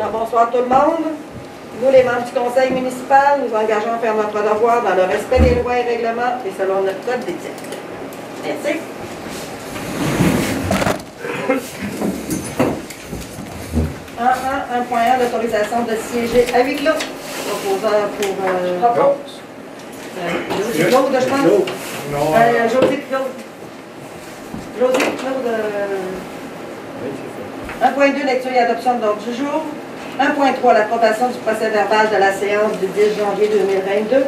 Alors, bonsoir tout le monde. Nous, les membres du conseil municipal, nous engageons à faire notre devoir dans le respect des lois et règlements et selon notre code d'éthique. Merci. Un point 1, l'autorisation de siéger à huis clos. Proposeur pour... Josie Claude, je pense. Josie Claude. Josie Claude. 1.2, lecture et adoption de l'ordre du jour. 1.3, l'approbation du procès-verbal de la séance du 10 janvier 2022.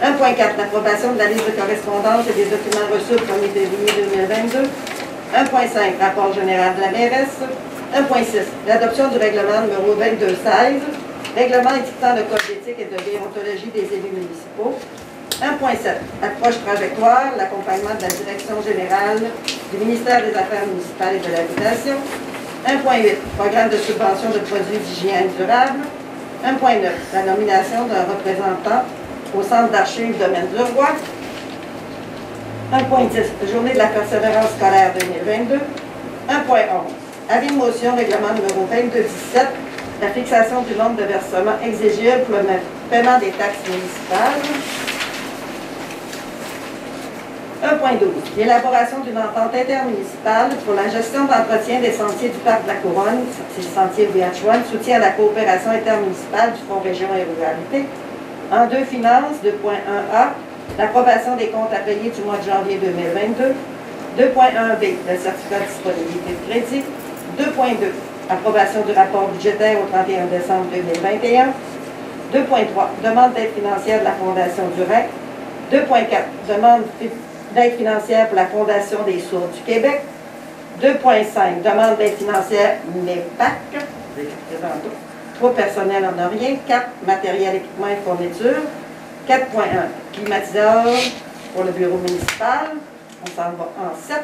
1.4, l'approbation de la liste de correspondance et des documents reçus au 1er février 2022. 1.5, rapport général de la mairesse. 1.6, l'adoption du règlement numéro 2216, règlement édictant le code d'éthique et de déontologie des élus municipaux. 1.7, approche trajectoire, l'accompagnement de la direction générale du ministère des Affaires municipales et de l'habitation. 1.8, programme de subvention de produits d'hygiène durable. 1.9, la nomination d'un représentant au centre d'archives domaine du roi. 1.10, journée de la persévérance scolaire 2022. 1.11, avis de motion, règlement numéro 2217, la fixation du nombre de versements exigibles pour le paiement des taxes municipales. 1.12, l'élaboration d'une entente intermunicipale pour la gestion d'entretien des sentiers du Parc de la Couronne, c'est le sentier VH1, soutien à la coopération intermunicipale du Fonds Région et Ruralité. En 2, finances, 2.1a, l'approbation des comptes à payer du mois de janvier 2022. 2.1b, le certificat de disponibilité de crédit. 2.2, approbation du rapport budgétaire au 31 décembre 2021. 2.3, demande d'aide financière de la Fondation du REC. 2.4, demande d'aide financière pour la Fondation des sourds du Québec. 2.5, demande d'aide financière MEPAC. 3, personnel en orient. 4, matériel, équipement et fourniture. 4.1, climatiseur pour le bureau municipal. On s'en va en 7.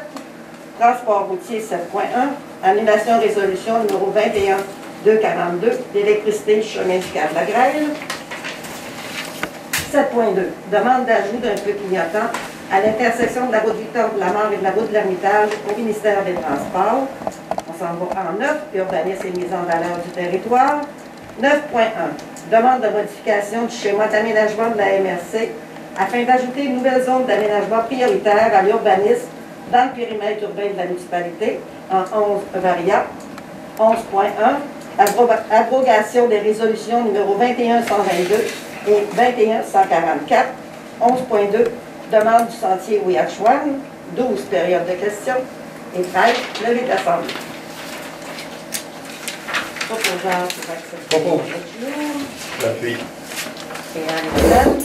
Transport routier 7.1. Annulation résolution numéro 21-242. L'électricité, chemin du Cap de la Grêle. 7.2. Demande d'ajout d'un feu clignotant à l'intersection de la route Victor-de-la-Mort et de la route de l'Ermitage au ministère des Transports. On s'en va en 9. Urbanisme et mise en valeur du territoire. 9.1. Demande de modification du schéma d'aménagement de la MRC afin d'ajouter une nouvelle zone d'aménagement prioritaire à l'urbanisme dans le périmètre urbain de la municipalité en 11 variables. 11.1. Abrogation des résolutions numéro 21-122 et 21-144. 11.2. Demande du sentier Ouiachuan. 12. Période de questions. Et 13. Levée de l'Assemblée. Proposeur pour accepter. Propos. L'appui. Et Anne-Hélène.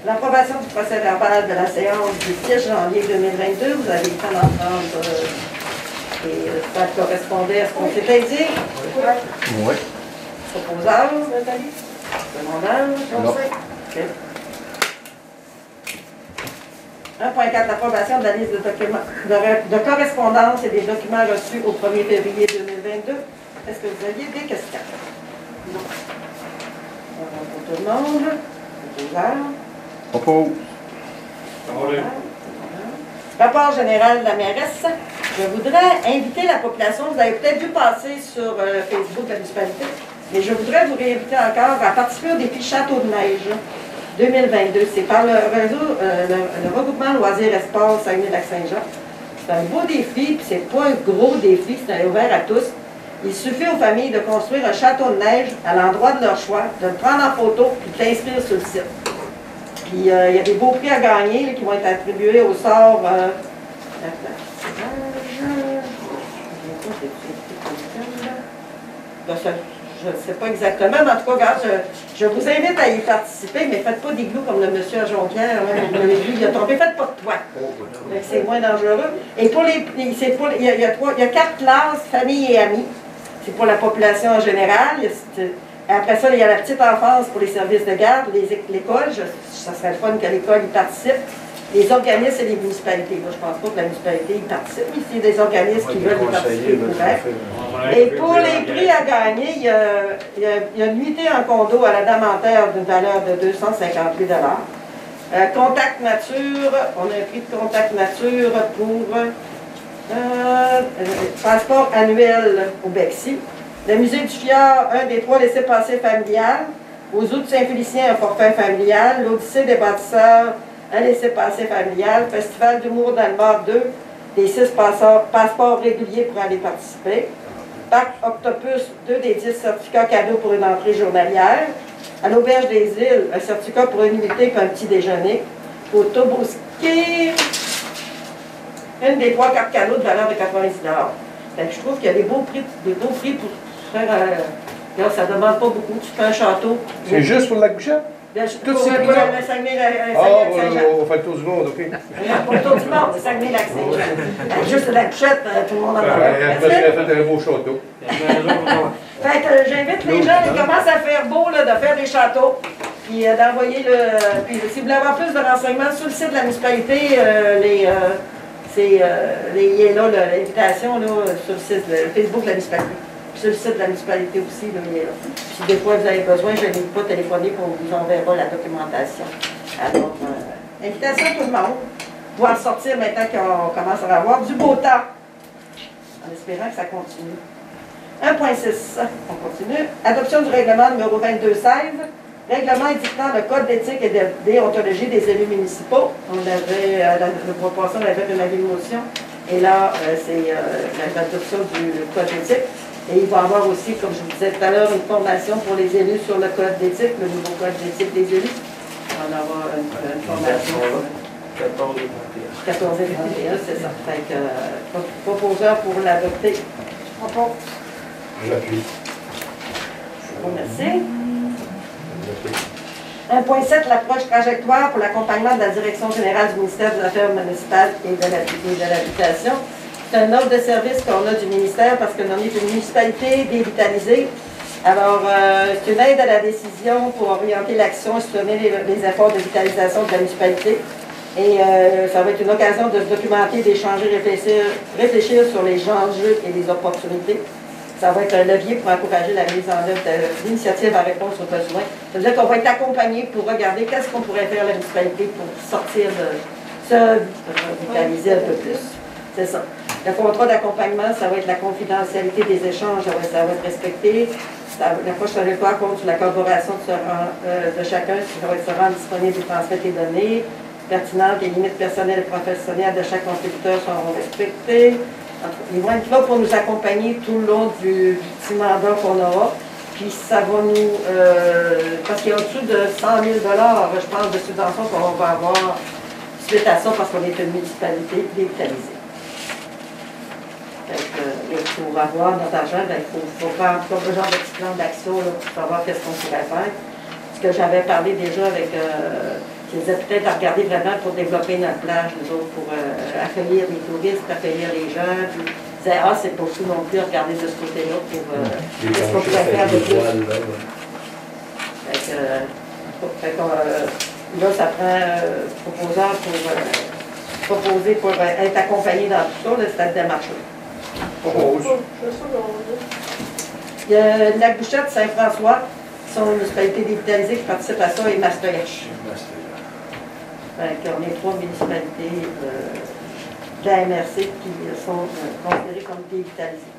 L'approbation du procès-verbal de la séance du 6 janvier 2022, vous avez le temps d'en prendre et ça correspondait à ce qu'on s'était dit. Oui. Proposeur, Nathalie? Demandeur? Non. OK. 1.4, l'approbation de la liste de documents de correspondance et des documents reçus au 1er février 2022. Est-ce que vous aviez des questions? Non. On va pour tout le monde. Proposeur. Propos. Rapport général de la mairesse. Je voudrais inviter la population, vous avez peut-être vu passer sur Facebook de la municipalité, mais je voudrais vous réinviter encore à participer au défi Château de neige 2022. C'est par le réseau, le regroupement Loisirs et Sports Saguenay-Lac-Saint-Jean. C'est un beau défi, puis c'est pas un gros défi, c'est ouvert à tous. Il suffit aux familles de construire un château de neige à l'endroit de leur choix, de le prendre en photo puis de t'inscrire sur le site. Puis il y a des beaux prix à gagner là, qui vont être attribués au sort. Je ne sais pas exactement, mais en tout cas, regarde, je vous invite à y participer, mais faites pas des glous comme le monsieur à Jonquière, hein, vous l'avez vu, il a tombé, faites pas de toit. C'est moins dangereux. Et pour les, il y a 4 classes, famille et amis. C'est pour la population en général. Après ça, il y a la petite enfance pour les services de garde, l'école. Ça serait le fun que l'école y participe. Les organismes et les municipalités. Moi, je ne pense pas que la municipalité y participe, mais s'il y a des organismes qui veulent y participer, ils pourraient. Et pour les prix à gagner, il y a une nuitée en condo à la Damentaire d'une valeur de 258 $. Contact Nature, on a un prix de Contact Nature pour passeport annuel au Bexy. Le musée du Fjord, un des 3 laissez-passer familial. Aux Eaux de Saint-Félicien, un forfait familial. L'Odyssée des bâtisseurs, un laissez-passer familial. Festival d'humour dans le Nord 2, des 6 passeports réguliers pour aller participer. Parc Octopus, 2 des 10 certificats cadeaux pour une entrée journalière. À l'Auberge des Îles, un certificat pour une unité et un petit déjeuner. Au Toboski, une des 3 cartes cadeaux de valeur de 90 $. Je trouve qu'il y a des beaux prix pour faire. Là, ça ne demande pas beaucoup. Tu fais un château. C'est juste pour la Bouchette? Tout c'est pour le Saguenay-Lac-Saint-Jean. On va faire le tour du monde, OK? Pour le tour du monde, le Saguenay-Lac-Saint-Jean. Juste la Bouchette, tout le monde en parle. Après, j'ai fait un beau château. Fait que j'invite les gens, il commence à faire beau là, de faire des châteaux. Puis d'envoyer le. Puis si vous voulez avoir plus de renseignements sur le site de la municipalité, il est là, l'invitation sur le site, le Facebook de la municipalité. Puis sur le site de la municipalité aussi, là, il est là. Si des fois vous avez besoin, je n'hésite pas à téléphoner pour vous enverra la documentation. Alors, invitation à tout le monde. Pouvoir sortir maintenant qu'on commence à avoir du beau temps. En espérant que ça continue. 1.6, on continue. Adoption du règlement numéro 2216. Règlement indiquant le code d'éthique et de déontologie des élus municipaux. On avait, le proposition, on avait fait une motion. Et là, c'est l'adoption du code d'éthique. Et il va y avoir aussi, comme je vous disais tout à l'heure, une formation pour les élus sur le code d'éthique, le nouveau code d'éthique des élus. On va avoir une formation. 14 et 21. 14 et 21, c'est ça. Fait que, proposeur pour l'adopter. J'appuie. Merci. 1.7, l'approche trajectoire pour l'accompagnement de la Direction générale du ministère des Affaires municipales et de l'habitation. C'est un offre de service qu'on a du ministère parce qu'on est une municipalité dévitalisée. Alors, c'est une aide à la décision pour orienter l'action et soutenir les efforts de vitalisation de la municipalité. Et ça va être une occasion de se documenter, d'échanger, réfléchir sur les enjeux et les opportunités. Ça va être un levier pour encourager la mise en œuvre d'initiatives à réponse aux besoins. Ça veut dire qu'on va être accompagné pour regarder qu'est-ce qu'on pourrait faire la municipalité pour sortir de se vitaliser un peu plus. C'est ça. Le contrat d'accompagnement, ça va être la confidentialité des échanges, ça va être respecté. L'approche trajectoire compte sur la collaboration de chacun, qui va être se rendre disponible et transmettre les données pertinentes, les limites personnelles et professionnelles de chaque contributeur seront respectées. Ils vont être là pour nous accompagner tout le long du petit mandat qu'on aura. Puis ça va nous... parce qu'il y a au-dessus de 100 000 $, je pense, de subventions qu'on va avoir suite à ça parce qu'on est une municipalité dévitalisée. Pour avoir notre argent, il faut faire un genre de petit plan d'action pour savoir qu'est-ce qu'on pourrait faire. Ce que j'avais parlé déjà avec... je disais peut-être à regarder vraiment pour développer notre plage, nous autres, pour accueillir les touristes, accueillir les gens. Puis, je disais, c'est pas tout non plus à regarder de ce côté-là pour qu'est-ce qu'on pourrait faire de plus. Là, ça prend proposeur pour proposer pour être accompagné dans tout ça, cette démarche-là. Il y a Lac-Bouchette, Saint-François, qui sont une municipalité dévitalisée qui participe à ça, et Mastoyach. On est 3 municipalités de la MRC qui sont considérées comme dévitalisées.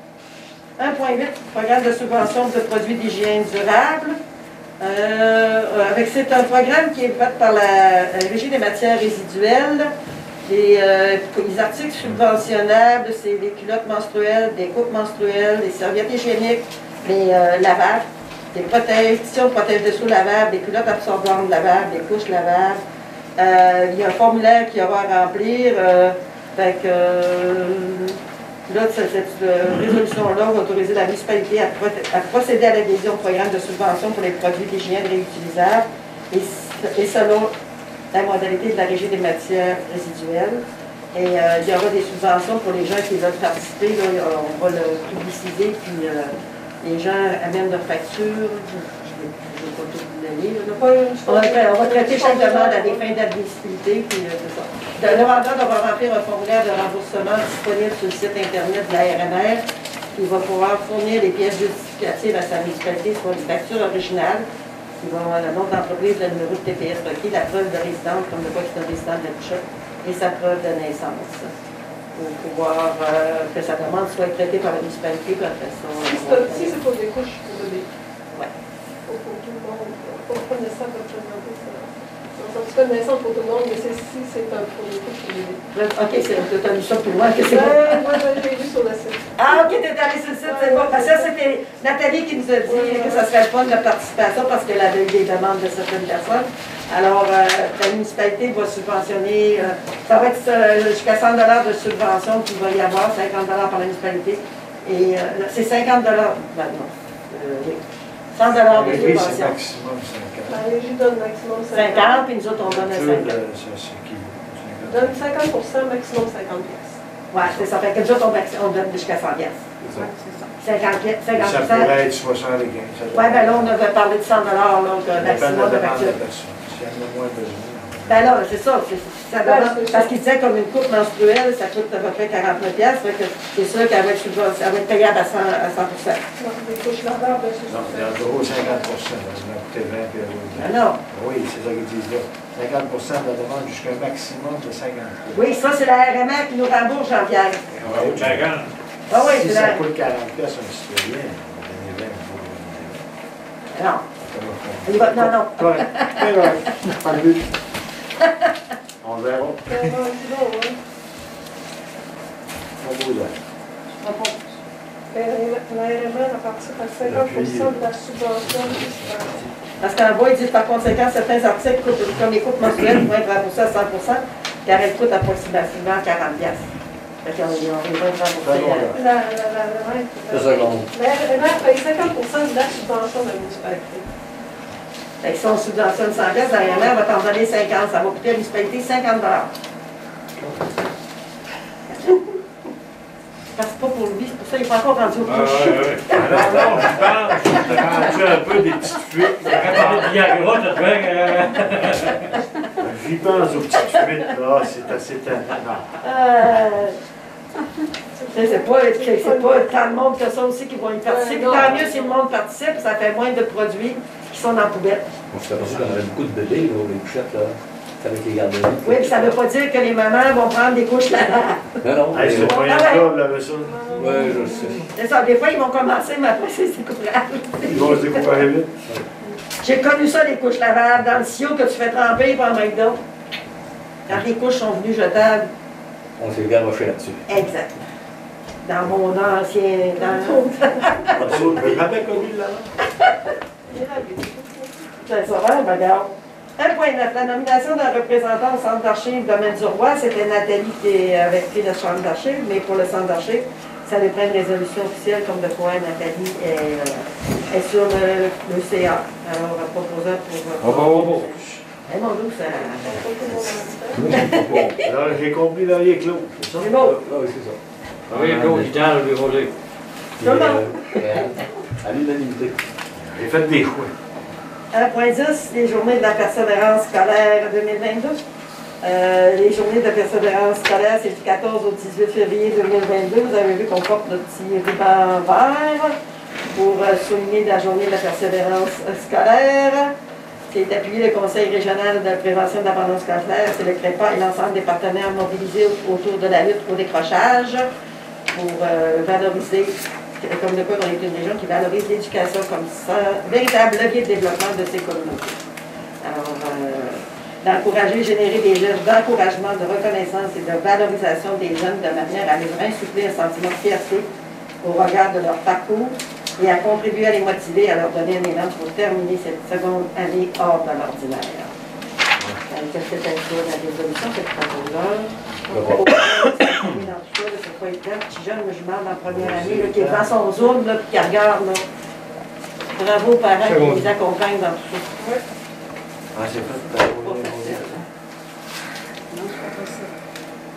1.8, programme de subvention de produits d'hygiène durable. C'est un programme qui est fait par la Régie des matières résiduelles. Les articles subventionnables, c'est les culottes menstruelles, des coupes menstruelles, les serviettes hygiéniques, les lavables, des protections, protège-dessous lavables, des culottes absorbantes lavables, des couches lavables. Il y a un formulaire qu'il y aura à remplir. Cette résolution-là va autoriser la municipalité à procéder à l'adhésion au programme de subvention pour les produits d'hygiène réutilisables et selon la modalité de la Régie des matières résiduelles. Et il y aura des subventions pour les gens qui veulent participer. Là, on va le publiciser, puis les gens amènent leurs factures. Je ne vais pas tout vous donner. On va traiter chaque demande à des fins d'admissibilité, puis c'est ça. Le demandeur devra remplir un formulaire de remboursement disponible sur le site Internet de la RMR. Il va pouvoir fournir les pièces justificatives à sa municipalité, soit une facture originale, qui va avoir le nom d'entreprise, le numéro de TPS requis, la preuve de résidence, comme le voit qu'il est un résident de la Bouchette, et sa preuve de naissance. pour pouvoir que sa demande soit traitée par la municipalité, puis après ça... Si c'est pour des couches pour bébé. Oui. Pour tout le monde. Pour connaissance, pour tout le monde. C'est connaissance pour tout le monde, mais si c'est pour des couches pour bébé. OK, tu as mis ça plus loin que c'est bon. Moi, j'ai vu sur le site. Ah, OK, t'es allé sur le site, c'est bon. Parce que ça, c'était Nathalie qui nous a dit que ça serait pas de la participation parce qu'elle avait eu des demandes de certaines personnes. Alors, la municipalité va subventionner, ça va être jusqu'à 100 $ de subvention qu'il va y avoir, 50 $ par la municipalité. Et c'est 50 $, ben non, oui. 100 $ de Oui, c'est subvention. maximum 50. Allez, je lui donne maximum 50. 50, puis nous autres, on donne 50. C'est qui? Je donne 50%, maximum 50 pièces. Oui, c'est ça. Fait que nous autres, on donne jusqu'à 100 $. Ouais, c'est ça. 50 Ça pourrait être 75. Oui, ben là, on avait parlé de 100 $, donc maximum de facture. S'il y en a moins besoin. Ben là, c'est ça. Parce qu'il disait comme une coupe menstruelle, ça coûte à peu près 49 $. Fait que c'est sûr qu'elle va être payable à 100%. Non, des couches lavables, ben, c'est ça. Non, il y a toujours 50%. Ça va coûter 20 puis Ah non. Oui, c'est ça qu'ils disent là. 50% de la demande jusqu'à un maximum de 50 $. Oui, ça, c'est la RMA qui nous rembourse, Jean-Pierre. Ah oui, Si c'est ça la... coûte 40 $, un citoyen, on va donner 20 pour Non. Il va... Non, non. Correct. Pas de but. On verra. Ben, non, sinon, ouais. On vous aide. Ben, la RMA, elle participe à 50% de la subvention municipale. Parce qu'en bas, ils disent par conséquent, certains articles, comme les coupes mensuelles, vont être remboursés à 100%, car elles coûtent approximativement 40 $. Fait qu'on vont rembourser. La C'est ça qu'on... RMA paye 50% de la subvention de la municipalité. Fait que si on subventionne 100 $, la RMA va t'en donner 50. Ça va coûter à la municipalité 50 $. Parce que pas pour lui, c'est pour ça qu'il n'est pas encore rendu au couche. Non, je pense. Tu un peu des petites fuites. Viagra, je J'y pense aux petites fuites, là, c'est assez tannant. C'est pas tant de monde que ça aussi qui vont y participer. Non. Tant mieux si le monde participe, ça fait moins de produits qui sont dans la poubelle. On s'est aperçu qu'on avait beaucoup de bébés, là, les couchettes, là. Avec les garderies. Oui, puis ça ne veut pas dire que les mamans vont prendre des couches lavables. Non, non. Hey, c'est pas un club, là, ça. Oui, je sais. C'est ça, des fois ils vont commencer, mais après c'est découvert. Ils vont se découvrir vite. J'ai connu ça, les couches lavables, dans le sio que tu fais tremper par McDo. Quand les couches sont venues jetables. On s'est garoché là-dessus. Exact. Dans mon ancien... J'ai jamais connu là. C'est ça, hein, ben, regarde. 1.9. La nomination d'un représentant au centre d'archives Domaine du Roi, c'était Nathalie qui avait pris le centre d'archives, mais pour le centre d'archives, ça allait prendre une résolution officielle, comme de quoi Nathalie est sur le CA. Alors, proposant pour... Eh mon Dieu, ça... Alors, j'ai compris là, il est clos, c'est ça? C'est beau. Oui, c'est ça. Oui, l'autre, il t'a lui volé. Comment? À l'unanimité. J'ai fait des choix. 1.10, les journées de la persévérance scolaire 2022. Les journées de persévérance scolaire, c'est du 14 au 18 février 2022. Vous avez vu qu'on porte notre petit ruban vert pour souligner la journée de la persévérance scolaire. C'est appuyé le Conseil régional de prévention de l'abandon scolaire, c'est le CREPA et l'ensemble des partenaires mobilisés autour de la lutte au décrochage pour valoriser, comme de quoi on est une région qui valorise l'éducation comme ça, véritable levier de développement de ces communautés. Alors, d'encourager, générer des gestes d'encouragement, de reconnaissance et de valorisation des jeunes de manière à leur insuffler un sentiment de fierté au regard de leur parcours et à contribuer à les motiver, à leur donner un élan pour terminer cette seconde année hors de l'ordinaire. Qu'est-ce que c'est ça, la résolution, cette travaux-là? C'est pas évident, petit jeune musulman dans la première année, là, qui est devant son zoom, là, puis qui regarde. Là. Bravo aux parents qui les accompagnent dans tout ça. Ah, c'est fait. Pas facile, hein.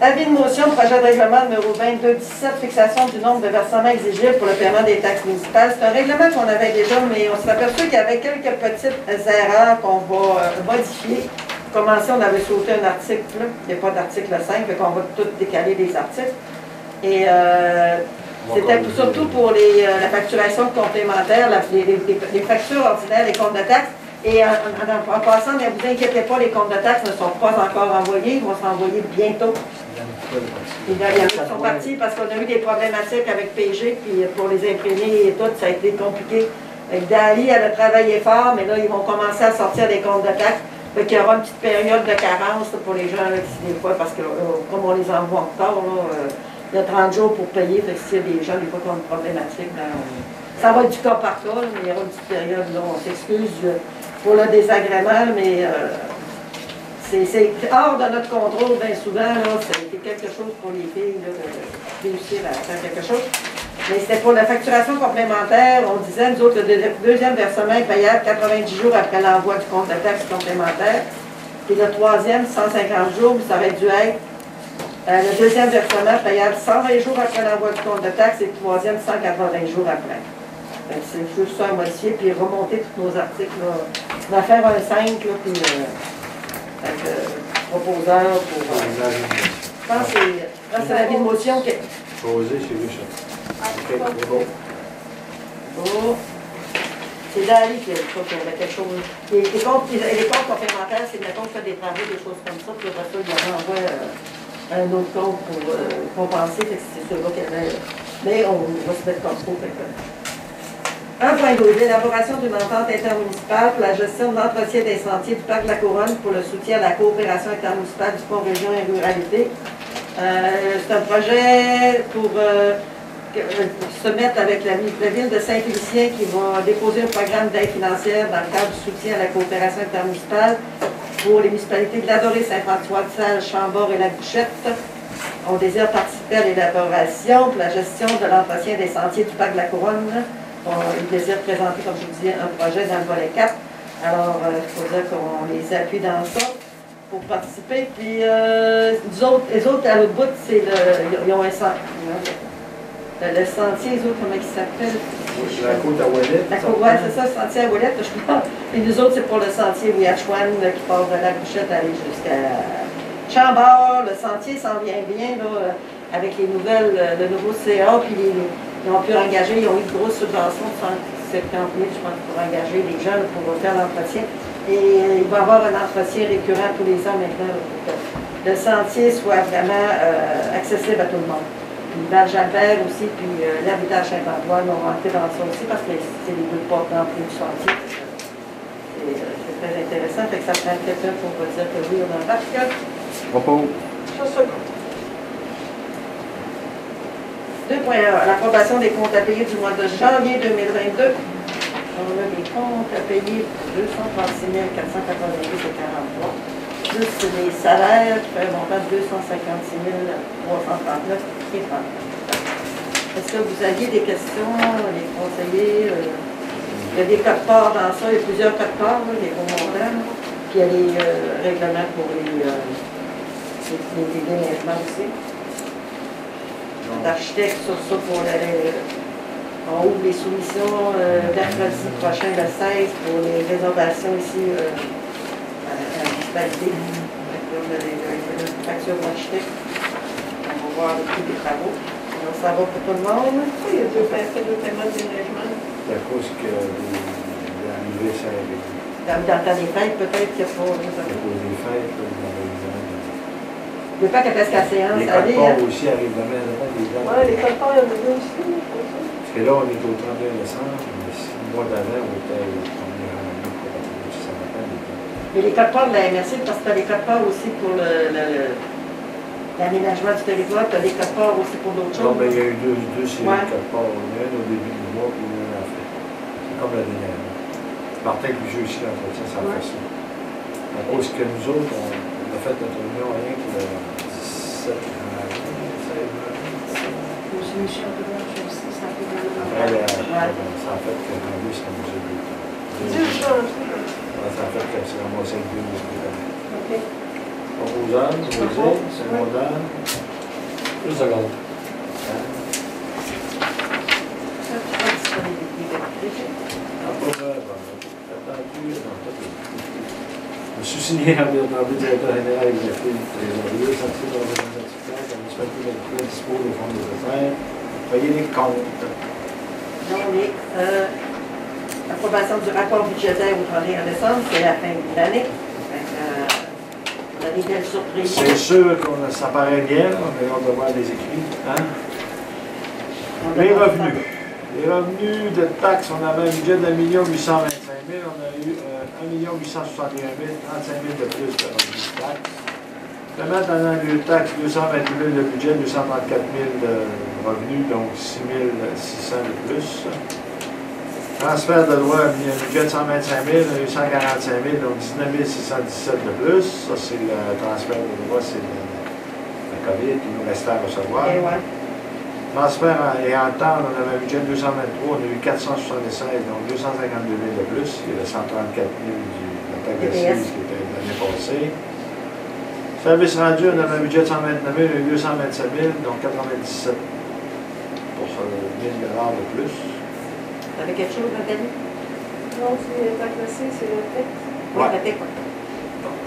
Avis de motion, projet de règlement numéro 2217, fixation du nombre de versements exigibles pour le paiement des taxes municipales. C'est un règlement qu'on avait déjà, mais on s'est aperçu qu'il y avait quelques petites erreurs qu'on va modifier. Pour commencer, on avait sauté un article, il n'y a pas d'article 5, donc on va tout décaler les articles. Et c'était surtout pour la facturation complémentaire, les factures ordinaires, les comptes de taxes, Et en passant, ne vous inquiétez pas, les comptes de taxes ne sont pas encore envoyés, ils vont s'envoyer bientôt. Il y en a qui sont partis parce qu'on a eu des problématiques avec PG, puis pour les imprimer et tout, ça a été compliqué. Dali, elle a travaillé fort, mais là, ils vont commencer à sortir des comptes de taxes. Donc, il y aura une petite période de carence pour les gens, là, qui, des fois, parce que comme on les envoie encore, là, il y a 30 jours pour payer. Donc, s'il y a des gens, des fois, qui ont une problématique, ben, ça va être du cas par cas, mais il y aura une petite période, là, on s'excuse pour le désagrément, mais c'est hors de notre contrôle, bien souvent, là, c'était quelque chose pour les filles, là, de réussir à faire quelque chose. Mais c'était pour la facturation complémentaire, on disait, nous autres, le deuxième versement est payable 90 jours après l'envoi du compte de taxe complémentaire. Puis le troisième, 150 jours, ça aurait dû être le deuxième versement payable 120 jours après l'envoi du compte de taxe et le troisième, 180 jours après. C'est juste ça à modifier, puis remonter tous nos articles. Là. On va faire un 5, là, puis proposeur pour... je pense que c'est la vie de motion qui... Posé chez Richard. OK, c'est bon. Oh. C'est Dali qui a dit qu'il y avait quelque chose. Les comptes complémentaires, c'est mettons qu'il fait des travaux, des choses comme ça, puis après ça, il leur envoie un autre compte pour compenser. C'est ceux-là qu'il y avait. Mais on va se mettre comme trop. 1.12. L'élaboration d'une entente intermunicipale pour la gestion de l'entretien des sentiers du Parc de la Couronne pour le soutien à la coopération intermunicipale du Fonds Région et Ruralité. C'est un projet pour se mettre avec la ville de Saint-Félicien qui va déposer un programme d'aide financière dans le cadre du soutien à la coopération intermunicipale pour les municipalités de l'Adoré, Saint-François-de-Sales, Chambord et La Bouchette. On désire participer à l'élaboration pour la gestion de l'entretien des sentiers du Parc de la Couronne. On désire présenter, comme je vous disais, un projet dans le volet 4. Alors, il faut dire qu'on les appuie dans ça pour participer. Puis, les autres, à l'autre bout, c'est ils ont un centre. Le sentier, les autres, comment ils s'appellent? La côte à Ouellet. La côte, ouais, c'est ça, le sentier à Ouellet, je crois. Et nous autres, c'est pour le sentier Ouiachuan qui part de la Bouchette aller jusqu'à Chambord. Le sentier s'en vient bien, là, avec les nouvelles, le nouveau CA, puis ils ont pu engager, ils ont eu de grosses subventions de 150 000, je pense, pour engager les gens là, pour faire l'entretien. Et il va y avoir un entretien récurrent tous les ans maintenant, là, pour que le sentier soit vraiment accessible à tout le monde. Puis Val-Jalbert aussi, puis l'habitat Saint-Antoine vont rentrer dans ça aussi parce que c'est les deux portes d'entrée du sentier. C'est très intéressant, fait que ça prend quelqu'un pour dire que oui, on embarque. Propos. 2.1. L'approbation des comptes à payer du mois de janvier 2022. On a des comptes à payer pour 236 492,43. Plus les salaires qui fait un montant de 256 339 et 30. Est-ce que vous aviez des questions, les conseillers? Il y a des codes parts dans ça, il y a plusieurs codes parts, des gros montants. Puis il y a des règlements pour les déménagements aussi. L'architecte sur ça pour on ouvre les soumissions mercredi prochain, le 16, pour les rénovations ici à la municipalité. Vous avez une facture d'architecte. On va voir le prix des travaux. Alors, ça va pour tout le monde. Pourquoi il y a deux paiements de déneigement? À cause que l'arrivée, ça avait été. Dans le temps des fêtes, peut-être qu'il y a pas. À cause des fêtes, on avait Je ne veux pas qu'elle fasse la séance. les Allez, codes-parts aussi arrivent demain, les dates. Oui, les codes-parts, il y en a deux aussi. Parce que là, on est au 31 décembre, mais 6 mois d'avant, on était au 1er janvier, probablement, si ça m'appelle. mais les codes parts de la MRC, parce que tu as les codes parts aussi pour l'aménagement du territoire, tu as les codes parts aussi pour d'autres Non, choses. mais il y a eu deux séries Ouais. de codes-parts. Il y en a une au début du mois, puis une à la fin. C'est comme la dernière. Martin Clouget aussi, l'entretien, ça a fait ça. À cause que nous autres, on a fait notre réunion rien que le 17 janvier, 16 janvier. Après, ça a fait que janvier, c'est comme ça. Dieu change. Ça a fait que c'est ramassé avec 2 mois. OK. Proposant, secondaire. Une seconde. Je me suis signé à le directeur général exécutif trésorier, sorti de l'organisation, la municipalité de la dispose des fonds de réserve, payer les comptes. Non, mais Approbation du rapport budgétaire au 31 décembre, c'est la fin de l'année. On a des belles surprises. C'est sûr que ça paraît bien, on a hâte de voir les écrits. Hein? Les revenus. Les revenus de taxes, on avait un budget de 1 825 000, on a eu 1 861 000, 35 000 de plus de revenus de taxes. Paiement dans le taxe, 228 000 de budget, 234 000 de revenus, donc 6 600 de plus. Transfert de loi, il y a un budget de 125 000, on a eu 145 000, donc 19 617 de plus. Ça, c'est le transfert de loi, c'est la COVID qui nous restait à recevoir. Et ouais. Transfert et en temps, on avait un budget de 223, on a eu 476, donc 252 000 de plus. Il y a le 134 000 de la taxe qui était l'année passée. Service rendu, on avait un budget de 129 000, on a eu 227 000, donc 97 pour 1 000 $ de plus. T'avais quelque chose, Nathalie? Non, c'est ta classé, c'est le texte. Oui, Ouais. peut-être pas.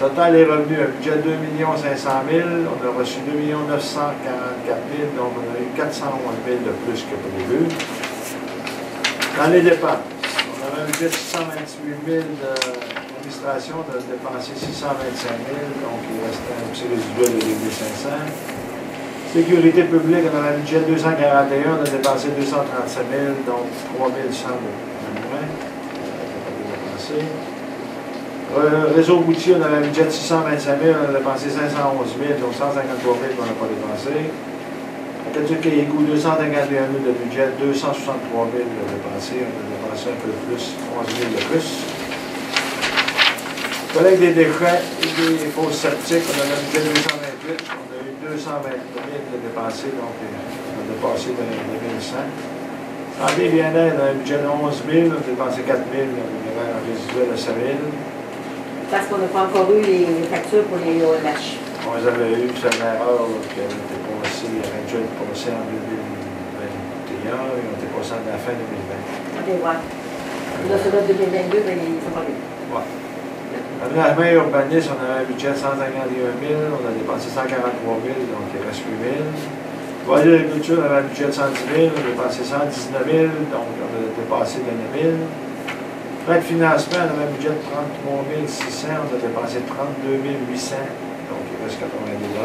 Total les revenus, un budget de 2 500 000, on a reçu 2 944 000, donc on a eu 411 000 de plus que prévu. Dans les dépenses, on avait un budget de 628 000 d'administration, on a dépensé 625 000, donc il restait un petit résiduel de 2 500. Sécurité publique, on avait un budget de 241, on a dépensé 237 000, donc 3 100 de moins. Réseau routier, on avait un budget de 625 000, on a dépensé 511 000, donc 153 000 qu'on n'a pas dépensé. Catholique et Égout, 251 000 de budget, 263 000 de dépensé, on a dépensé un peu plus, 11 000 de plus. Collègue des déchets et des fosses sceptiques, on avait un budget de 228, on a eu 220 000 de dépensé, donc on a dépassé de 2100. Santé et bien-être, on a un budget de 11 000, on a dépensé 4 000, on avait un résiduel de 5 000. Parce qu'on n'a pas encore eu les factures pour les OMH. On les avait eu, c'est une erreur qui avait été passée, il aurait dû être passé en 2021, et on était passé à la fin 2020. OK, ouais. Là, celui de 2022, ben, ils sont pas venus. Ouais. Aménagement urbaniste, on avait un budget de 151 000, on a dépensé 143 000, donc il reste 8 000. Loyer d'agriculture, on avait un budget de 110 000, on a dépensé 119 000, donc on a dépassé de 9 000. Frais de financement, on avait un budget de 33 600, on a dépensé 32 800, donc il reste 90 000 $.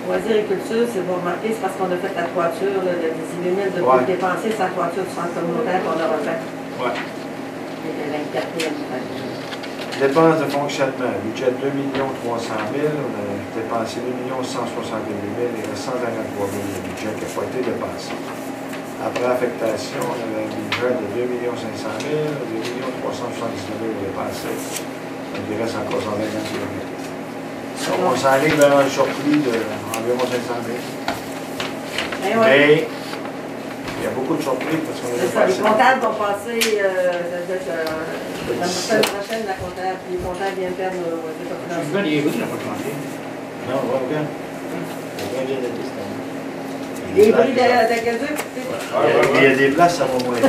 Loisirs et culture, c'est vous remarquez, c'est parce qu'on a fait la toiture, là, de 18 000 de Ouais. dépenser, c'est la toiture du centre communautaire qu'on a refait. Ouais. C'était 24 000. Dépenses de fonctionnement, budget de 2 300 000, on a dépensé 2 161 000, il reste 153 000 de budget qui n'a pas été dépensé. Après affectation, on avait un budget de 2 500 000, 2 379 000 dépensés, donc il reste encore 150 000. Donc on s'enligne vers un surplus d'environ 500 000. Mais ouais. Mais il y a beaucoup de surprises parce qu'on a C'est ça, les dépassé. comptables vont passer la semaine prochaine, la comptable, puis les comptables viennent perdre nos états Je financiers. vais les écouter, la pas chanté. Non, ouais, bien. Bien, bien, bien, bien. Les bruits d'aqueduc, Il y a des places, ça va moins. Ouais.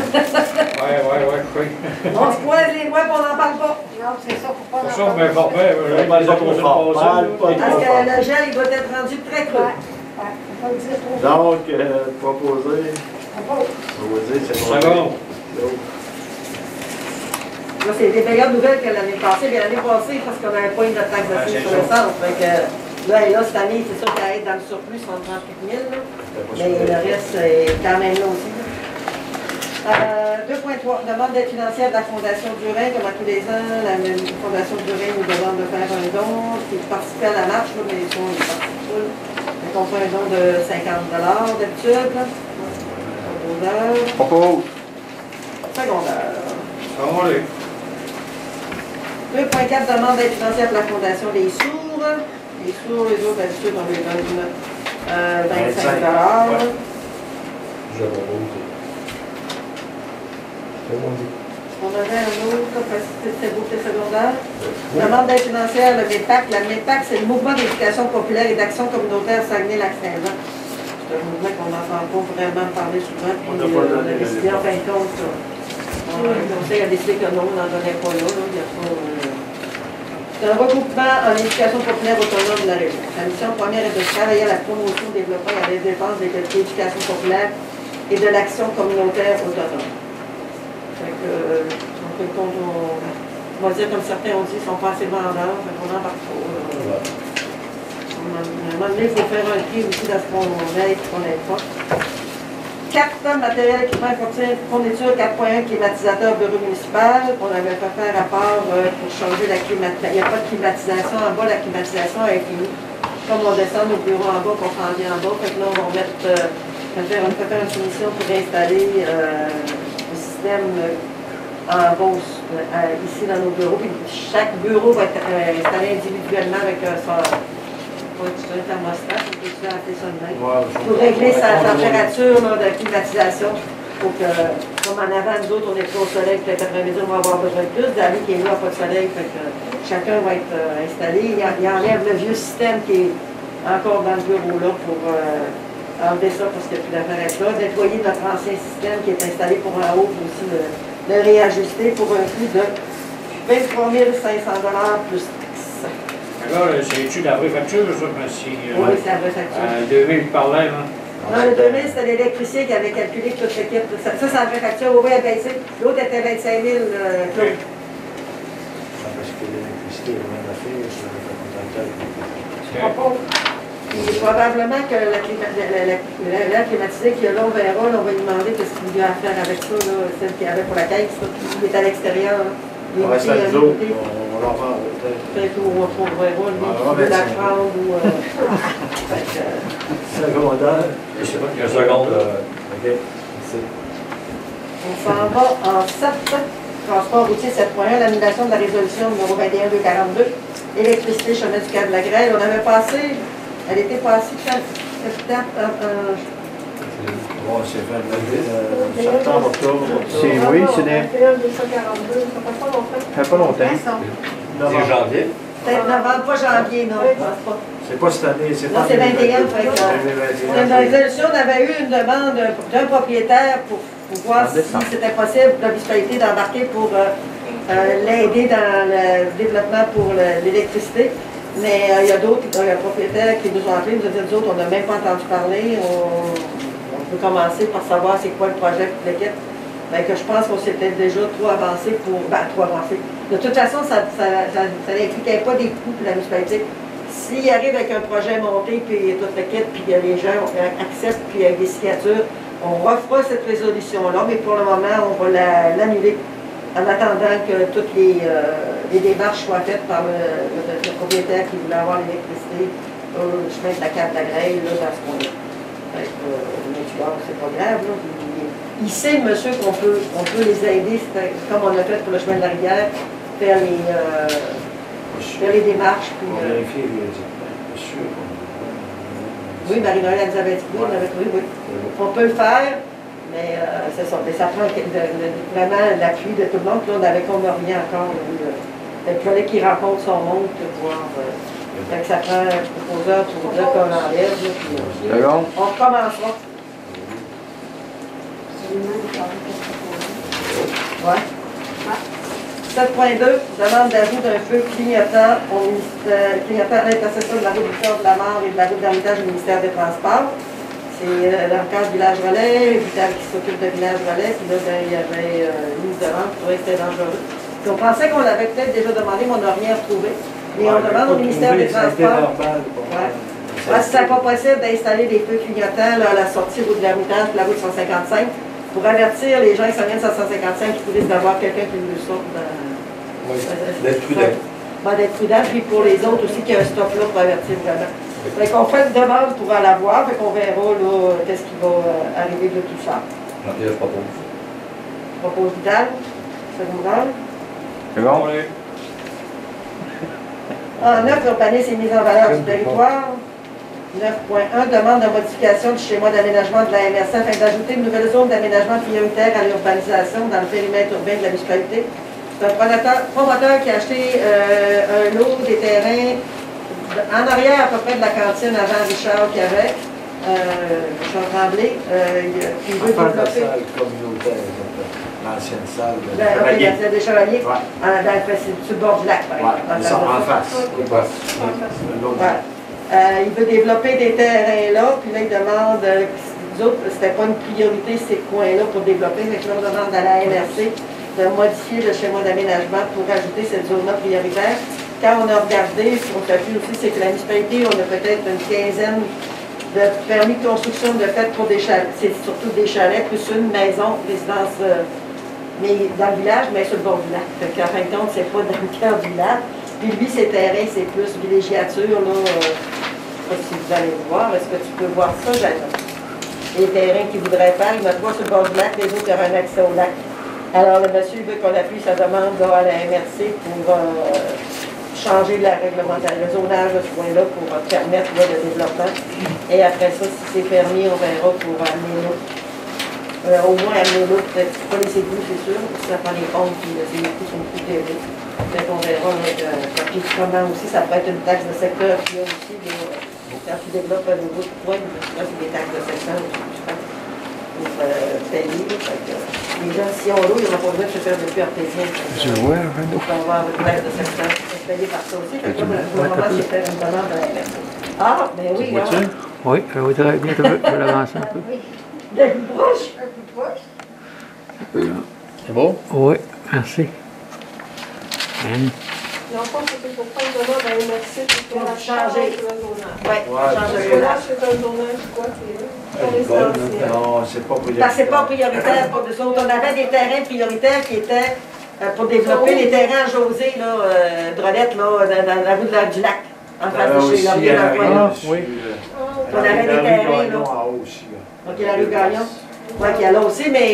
on se croise les doigts et on n'en parle pas. Non, c'est ça, faut pas Pour en ça, parler. mais bon, les autres on se Parle pas passe. Parce que le gel, il doit être rendu très creux. Ouais, faut pas le dire trop fort. Donc, proposer, Propose. je vais vous dire, c'est Second. Là, c'est des meilleures nouvelles que l'année passée. Mais l'année passée, parce qu'on n'avait pas eu notre taxe Ouais, d'assises c'est sur le ça. centre. Fait que là, cette année, c'est sûr qu'elle est dans le surplus, 138 000. Là. Mais le reste est quand même là aussi. 2.3. Demande d'aide financière de la Fondation du Rhin, comme à tous les ans. La Fondation du Rhin nous demande de faire un don. Qui participait à la marche, là, mais ils sont partis. Donc, on fait un don de 50 $ d'habitude. Secondaire. Propos. Secondaire. Allez. 2.4. Demande d'aide financière de la Fondation des sourds. Les sourds, les autres, d'habitude, on les donne 25 $. Je propose. C'est bon dit. On avait un autre, c'était beauté secondaire. Demande d'aide financière, le MEPAC. La MEPAC, c'est le Mouvement d'éducation populaire et d'action communautaire Saguenay-Lac-Saint-Jean. C'est un mouvement qu'on n'entend pas vraiment parler souvent. Puis On n'a pas donné a décidé, en fin de compte, le conseil a décidé que non, on n'en donnait pas là. Il y a pas, c'est un regroupement en éducation populaire autonome de la région. Sa mission première est de travailler à la promotion, développement et à la défense des qualités d'éducation populaire et de l'action communautaire autonome. Fait que, on on va dire comme certains ont dit, ils sont pas assez vendeurs, fait qu'on n'embarque pas. À un moment donné, il faut faire un tri aussi dans ce qu'on aide et qu'on n'aide pas. 4 tonnes de matériel, équipement, fourniture, 4.1 climatisateur bureau municipal. On avait fait faire rapport pour changer la climatisation. Il n'y a pas de climatisation en bas, la climatisation est finie. Comme on descend nos bureaux en bas, qu'on s'en vient en bas, fait que là, on va mettre, on fait faire une soumission pour installer le système en Beauce, ici dans nos bureaux. Puis chaque bureau va être installé individuellement avec son thermostat, on peut appeler ça de même, pour régler sa température là, de climatisation. Pour que, comme en avant, nous autres, on est pas au soleil, peut-être après-midi, on va avoir besoin de plus. David qui est là, pas de soleil, fait que chacun va être installé. Il enlève le vieux système qui est encore dans le bureau là pour enlever ça parce qu'il n'y a plus d'affaires avec ça. Nettoyer notre ancien système qui est installé pour en haut, puis aussi le réajuster pour un coût de 23 500 plus taxes. Alors, c'est-tu la vraie facture, ça? Si, Oui, c'est la vraie facture. 2000 par là, hein? Non, le 2000, c'était l'électricien qui avait calculé que toute l'équipe. Ça, c'est la vraie facture. Oui, elle baissé. L'autre était 25 000, Claude. Parce que l'électricité est loin de la fille, je vais faire Et probablement que l'air climatisé qui est là, on verra, là, on va lui demander qu'est-ce qu'il y a à faire avec ça, là, celle qu'il y avait pour la caisse, là, qui est à l'extérieur. on reste à nous autres, on leur vend peut-être qu'on retrouvera lui qui veut la prendre ou... secondaire. Je sais pas, il y a un seconde. OK. On s'en va en 7. Transport routier 7.1, l'annulation de la résolution numéro 21-242. Électricité, chemin du Cap de la Grêle. On avait passé, elle était passée Bon, c'est septembre, octobre. Oui, c'est des... 21 242, ça fait pas longtemps. Ça fait pas longtemps. C'est janvier. peut-être novembre, pas janvier, non. Je pense pas. C'est pas cette année, c'est pas Non, c'est 21, fait que, dans la résolution, on avait eu une demande d'un propriétaire pour voir si c'était possible pour la municipalité d'embarquer pour l'aider dans le développement pour l'électricité. Mais il y a d'autres propriétaires qui nous ont appelés, nous ont dit, nous autres, on n'a même pas entendu parler. On peut commencer par savoir c'est quoi le projet pour l'équipe. Ben, que je pense qu'on s'est peut-être déjà trop avancé pour. Ben, trop avancé. De toute façon, ça n'impliquait pas des coûts pour la municipalité. S'il arrive avec un projet monté, puis toute l'équipe, puis les gens acceptent, puis avec des signatures, on refera cette résolution-là, mais pour le moment, on va l'annuler en attendant que toutes les démarches soient faites par le propriétaire qui voulait avoir l'électricité au chemin de la Cap de la Grêle, là, dans ce coin-là. C'est pas grave, là. Il sait, le monsieur, qu'on peut les aider, comme on a fait pour le chemin de la rivière, faire les démarches. Puis, on vérifie les sûr. oui, Marie-Noël, elle nous avait dit oui, on avait trouvé, oui. On peut le faire, mais c'est ça. Mais ça prend vraiment l'appui de tout le monde. Puis là, on avait comme rien encore. Il fallait qu'il rencontre son monde pour voir. Donc ça prend un proposeur pour dire qu'on enlève. D'accord. On recommencera. Ouais. 7.2, demande d'ajout d'un feu clignotant à l'intersection de la route du Cœur de la Mare et de la route d'Hermitage du ministère des Transports. C'est dans le cadre du village relais, Vital qui s'occupe de village relais, puis là, ben, il y avait une demande, je trouvais que c'était dangereux. Puis on pensait qu'on l'avait peut-être déjà demandé, mais on n'a rien retrouvé. Et on demande au ministère des Transports. Si c'est pas possible d'installer des feux clignotants là, à la sortie route de l'Hermitage, la route 155, pour avertir les gens qui s'en viennent sur 155 qui risquent d'avoir quelqu'un qui nous sorte dans... Oui, d'être prudent. Ben, d'être prudent, puis pour les autres aussi qu'il y a un stop là pour avertir vraiment. Fait qu'on fait une demande pour aller la voir, fait qu'on verra là qu'est-ce qui va arriver de tout ça. Jean-Pierre, je propose. Je propose Vital, secondaire. C'est bon? En 9, l'urbanisme et mise en valeur du territoire. 9.1, demande de modification du schéma d'aménagement de la MRC afin d'ajouter une nouvelle zone d'aménagement prioritaire à l'urbanisation dans le périmètre urbain de la municipalité. C'est un promoteur qui a acheté un lot des terrains en arrière à peu près de la cantine avant Richard qu'il y avait, Richard Tremblay. Il veut développer. Salle communautaire, l'ancienne salle. La salle des Chevaliers, Ouais. C'est sur le bord du lac, par exemple. En face. Il veut développer des terrains là, puis là, il demande, nous autres, c'était pas une priorité ces coins-là pour développer, mais là, on demande à la MRC de modifier le schéma d'aménagement pour ajouter cette zone-là prioritaire. Quand on a regardé, ce qu'on a vu aussi, c'est que la municipalité, on a peut-être une quinzaine de permis de construction de fait pour des chalets. C'est surtout des chalets, plus une maison, résidence, mais dans le village, mais sur le bord du lac. Fait qu'en fin de compte, c'est pas dans le cœur du lac. Puis lui, ses terrains, c'est plus villégiature, là. Je sais pas si vous allez le voir. Est-ce que tu peux voir ça, Jeanne? Les terrains qu'il voudrait faire, il va trois sur le bord du lac, les autres auront un accès au lac. Alors, le monsieur veut qu'on appuie sa demande à la MRC pour changer le zonage de ce point-là pour permettre le développement. Et après ça, si c'est permis, on verra pour amener l'autre. Au moins amener l'autre, peut-être pas les égouts, c'est sûr, parce que ça prend les pompes, puis les égouts sont plus élevés. Fait qu'on verra puis comment aussi, ça peut être une taxe de secteur qu'il y a aussi, quand tu développes un nouveau point, c'est des taxes de secteur aussi, je pense, pour payer. Les gens, si on l'eau, ils n'auront pas besoin de se faire des puits artésiens. Je vois, Il faut avoir une taxe de secteur, payé par ça aussi. Fait que là, pour le moment, c'est faire une demande à la MRC. Ah, ben oui, hein. Oui, elle va très bien, tu veux l'avancer un peu. Un coup de broche? Un coup de broche? C'est beau? Oui, merci. Et en fait, c'était pour faire une demande à MRC pour la changer. de la zonage. Oui, Ouais, changer Parce de que là, zonage. c'est un zonage, quoi, qui est Ah, résidentiel. Non, c'est pas prioritaire. Parce que c'est pas prioritaire pour nous autres. On avait des terrains prioritaires qui étaient pour développer les terrains à José, là, Drolette, là, dans la rue du lac, en face de chez Laurier, dans le coin là. Oui. On avait des terrains, là. En haut aussi, là. Donc, il y a la rue Gagnon. Oui, qui est là aussi, mais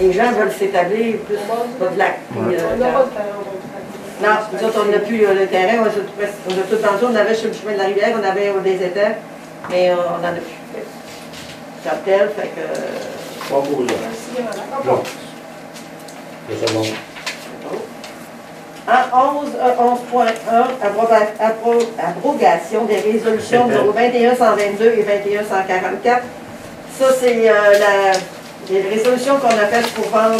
les gens veulent s'établir plus bas du lac. Puis, On n'a pas de terrain, non, nous autres, on n'a plus le terrain, on a tout vendu, on avait sur le chemin de la rivière, on avait des étangs, mais on n'en a plus. Ça tel, fait que... Pas beau, là. Merci, madame. C'est bon. En 11.1, abrogation des résolutions numéro 21-122 et 21-144. Ça, c'est les résolutions qu'on a faites pour vendre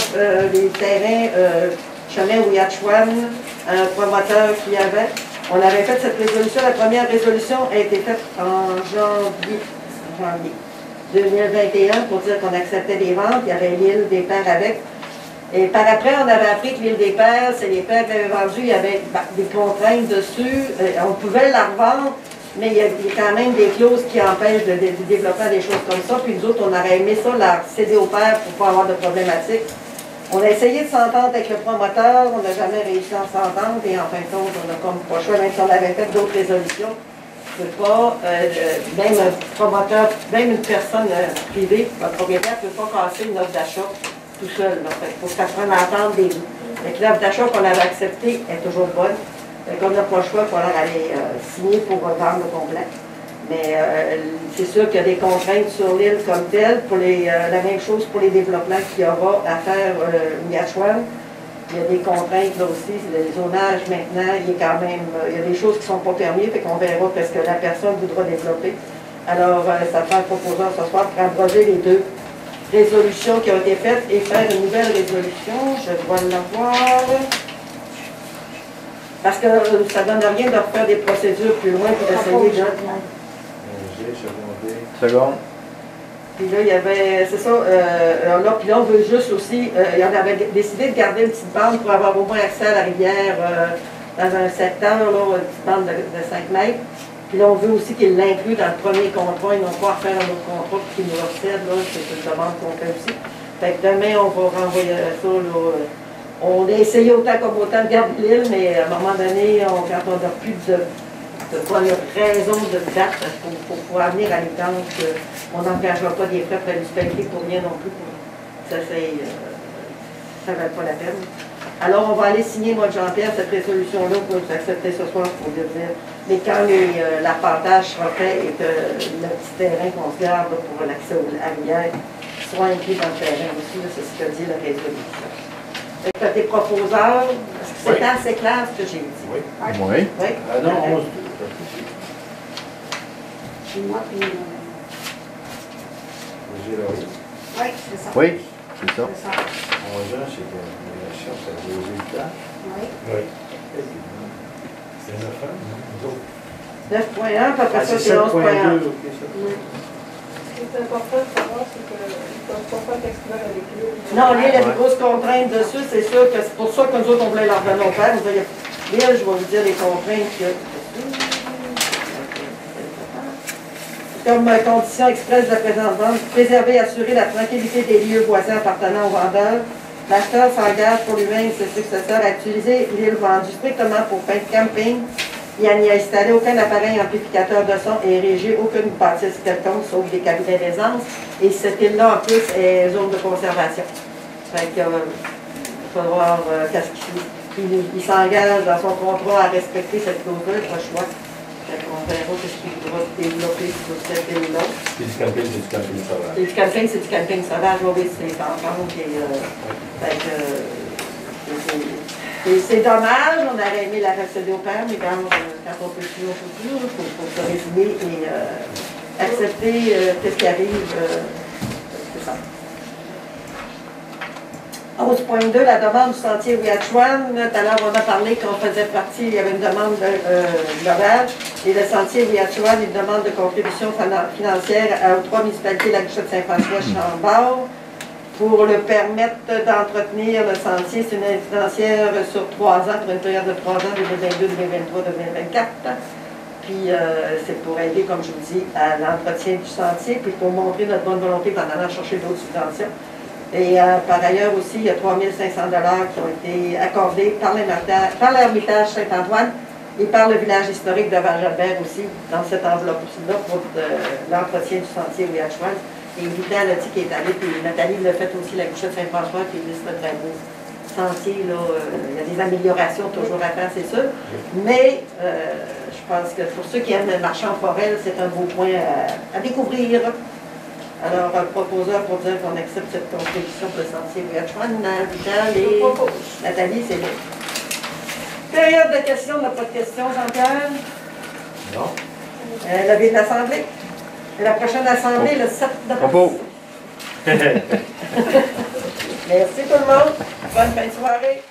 les terrains chemin Ouiatchouane, un promoteur qui avait. On avait fait cette résolution. La première résolution a été faite en janvier 2021 pour dire qu'on acceptait des ventes. Il y avait l'île des Pères avec. Et par après, on avait appris que l'île des Pères, c'est les Pères qui avaient vendu, il y avait des contraintes dessus. On pouvait la revendre, mais il y a quand même des clauses qui empêchent de développer des choses comme ça. Puis nous autres, on aurait aimé ça, la céder au Père pour ne pas avoir de problématiques. On a essayé de s'entendre avec le promoteur, on n'a jamais réussi à s'entendre, et en fin de compte, on n'a comme pas le choix, même si on avait fait d'autres résolutions. Je ne peux pas, même un promoteur, même une personne privée, un propriétaire ne peut pas casser une offre d'achat tout seul. Il faut que ça prenne l'entente des deux. L'offre d'achat qu'on avait acceptée est toujours bonne. Comme on n'a pas le choix, il faut alors aller signer pour vendre le complet. Mais c'est sûr qu'il y a des contraintes sur l'île comme telle. Pour la même chose pour les développements qu'il y aura à faire Ouiatchouane. Il y a des contraintes là aussi. Le zonage maintenant, il y a des choses qui ne sont pas permises, fait qu'on verra parce que la personne voudra développer. Alors, ça fait un proposant ce soir pour abroger les deux résolutions qui ont été faites et faire une nouvelle résolution. Je dois l'avoir. Parce que ça ne donne rien de refaire des procédures plus loin pour essayer de... Seconde. Puis là, il y avait, c'est ça, puis là, on veut juste aussi, il y en avait décidé de garder une petite bande pour avoir au moins accès à la rivière dans un secteur, là, une petite bande de 5 mètres. Puis là, on veut aussi qu'il l'inclue dans le premier contrat et non pas refaire un autre contrat pour qu'il nous recède, là, c'est une demande qu'on fait aussi. Fait que demain, on va renvoyer ça, là. On a essayé autant comme autant de garder l'île, mais à un moment donné, quand on n'a plus de raison de date, pour pouvoir venir à l'étang, on n'engagera pas des frais pour la municipalité pour rien non plus. Ça ne valait pas la peine. Alors, on va aller signer, moi, Jean-Pierre, cette résolution-là pour accepter ce soir pour le dire. Mais quand l'appartage sera fait et que le petit terrain qu'on se garde pour l'accès à la rivière soit inclus dans le terrain aussi, c'est ce que dit la résolution. Fait que tes proposeurs, est-ce que c'était assez clair ce que j'ai dit? Oui. Oui. Oui? Ah non, 11. Chez moi, puis... J'ai là. Oui, c'est ça. Oui, c'est ça. C'est ça. 11 ans, c'est la chance à poser le temps. Oui. Oui. C'est 9 ans, nous autres. 9.1, puis après ça, c'est 11.1. ok, ça. Oui. est important de savoir, c'est qu'ils ne peuvent pas faire l'exploit avec lui. Non, l'île a des grosses contraintes dessus, c'est sûr que c'est pour ça que nous autres, on voulait leur donner au père. L'île, je vais vous dire les contraintes que... Comme condition expresse de la présente vente, préserver et assurer la tranquillité des lieux voisins appartenant au vendeur. L'acheteur s'engage pour lui-même et ses successeurs à utiliser l'île vendue strictement pour fin de camping et à n'y installer aucun appareil amplificateur de son et ériger aucune bâtisse quelconque, sauf des cabinets d'aisance. Et cette île-là, en plus, est zone de conservation. Fait que, il va falloir qu'est-ce qu'il s'engage dans son contrat à respecter cette clause-là, pas le choix. On verra ce qu'il pourra développer sur cette île-là. C'est du camping, c'est du camping sauvage. Et du camping, c'est du camping sauvage, oui, c'est encore. C'est dommage, on aurait aimé la recéder au père, mais quand on peut plus, on peut plus. Il faut se résigner et accepter ce qui arrive. C'est ça. 11.2, la demande du sentier Ouiachuan. Tout à l'heure, on a parlé qu'on faisait partie, il y avait une demande globale. Et le sentier Ouiachuan, une demande de contribution financière aux 3 municipalités, la Guichette Saint-François, Chambord, pour le permettre d'entretenir le sentier. C'est une aide financière sur 3 ans, pour une période de 3 ans, 2022, 2023, 2024. Puis c'est pour aider, comme je vous dis, à l'entretien du sentier, puis pour montrer notre bonne volonté en allant chercher d'autres subventions. Et par ailleurs aussi, il y a 3 500 $ qui ont été accordés par l'Ermitage Saint-Antoine et par le village historique de Val-Jalbert aussi, dans cette enveloppe-là, pour l'entretien du sentier Ouiachuan. Et Vital a dit qu'il est allé, puis Nathalie l'a fait aussi, la Guichette Saint-François, puis il le très beau sentier. Là, il y a des améliorations toujours à faire, c'est sûr. Mais je pense que pour ceux qui aiment le marché en forêt, c'est un beau point à découvrir. Alors, un proposeur pour dire qu'on accepte cette contribution pour le sentier Ouiachuan, Vital et Nathalie, c'est bien. Période de questions, on n'a pas de questions, Jean-Pierre? Non. Levé de l'Assemblée. La prochaine Assemblée, le 7 mars. Merci tout le monde. Bonne fin de soirée.